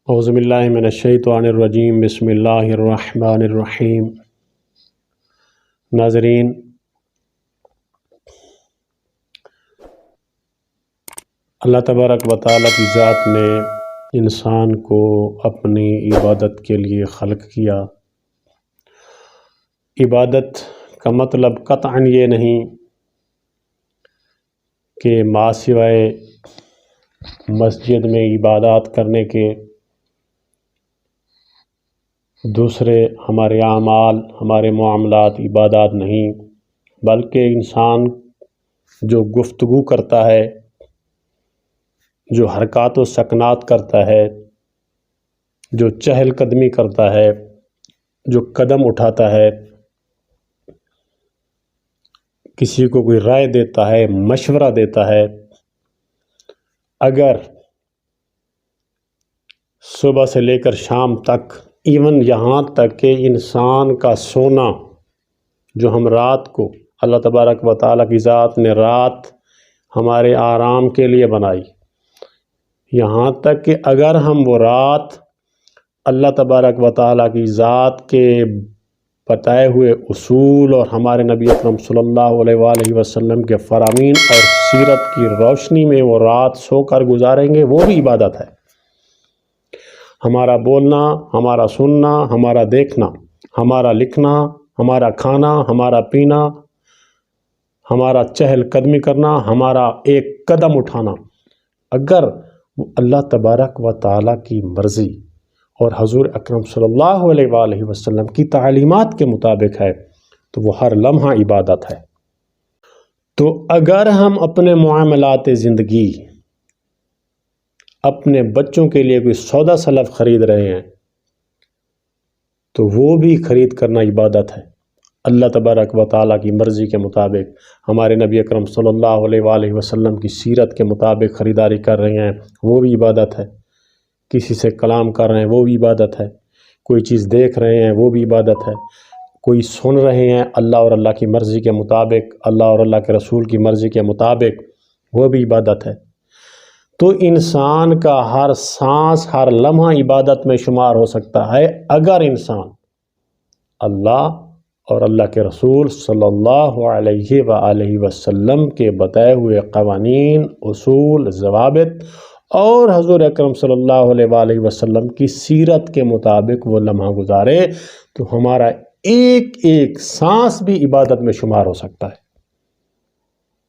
اعوذ باللہ من الشیطان الرجیم بسم اللہ الرحمن الرحیم۔ ناظرین، اللہ تبارک و تعالیٰ کی ذات نے انسان کو اپنی عبادت کے لیے خلق کیا۔ عبادت کا مطلب قطعاً یہ نہیں کہ ما سوائے مسجد میں عبادات کرنے کے دوسرے ہمارے اعمال، ہمارے معاملات عبادات نہیں، بلکہ انسان جو گفتگو کرتا ہے، جو حرکات و سکنات کرتا ہے، جو چہل قدمی کرتا ہے، جو قدم اٹھاتا ہے، کسی کو کوئی رائے دیتا ہے، مشورہ دیتا ہے، اگر صبح سے لے کر شام تک، ایون یہاں تک کہ انسان کا سونا، جو ہم رات کو اللہ تبارک و تعالیٰ کی ذات نے رات ہمارے آرام کے لیے بنائی، یہاں تک کہ اگر ہم وہ رات اللہ تبارک و تعالیٰ کی ذات کے بتائے ہوئے اصول اور ہمارے نبی اکرم صلی اللہ علیہ وآلہ وسلم کے فرامین اور سیرت کی روشنی میں وہ رات سو کر گزاریں گے، وہ بھی عبادت ہے۔ ہمارا بولنا، ہمارا سننا، ہمارا دیکھنا، ہمارا لکھنا، ہمارا کھانا، ہمارا پینا، ہمارا چہل قدمی کرنا، ہمارا ایک قدم اٹھانا، اگر وہ اللہ تبارک و تعالیٰ کی مرضی اور حضور اکرم صلی اللہ علیہ وآلہ وسلم کی تعلیمات کے مطابق ہے تو وہ ہر لمحہ عبادت ہے۔ تو اگر ہم اپنے معاملات زندگی، اپنے بچوں کے لیے کوئی سودا سلف خرید رہے ہیں تو وہ بھی خرید کرنا عبادت ہے، اللہ تبارک و تعالیٰ کی مرضی کے مطابق، ہمارے نبی اکرم صلی اللہ علیہ وآلہ وسلم کی سیرت کے مطابق خریداری کر رہے ہیں، وہ بھی عبادت ہے۔ کسی سے کلام کر رہے ہیں، وہ بھی عبادت ہے۔ کوئی چیز دیکھ رہے ہیں، وہ بھی عبادت ہے۔ کوئی سن رہے ہیں اللہ اور اللہ کی مرضی کے مطابق، اللہ اور اللہ کے رسول کی مرضی کے مطابق، وہ بھی عبادت ہے۔ تو انسان کا ہر سانس، ہر لمحہ عبادت میں شمار ہو سکتا ہے اگر انسان اللہ اور اللہ کے رسول صلی اللہ علیہ وآلہ وسلم کے بتائے ہوئے قوانین، اصول، ضوابط اور حضور اکرم صلی اللہ علیہ وآلہ وسلم کی سیرت کے مطابق وہ لمحہ گزارے، تو ہمارا ایک ایک سانس بھی عبادت میں شمار ہو سکتا ہے۔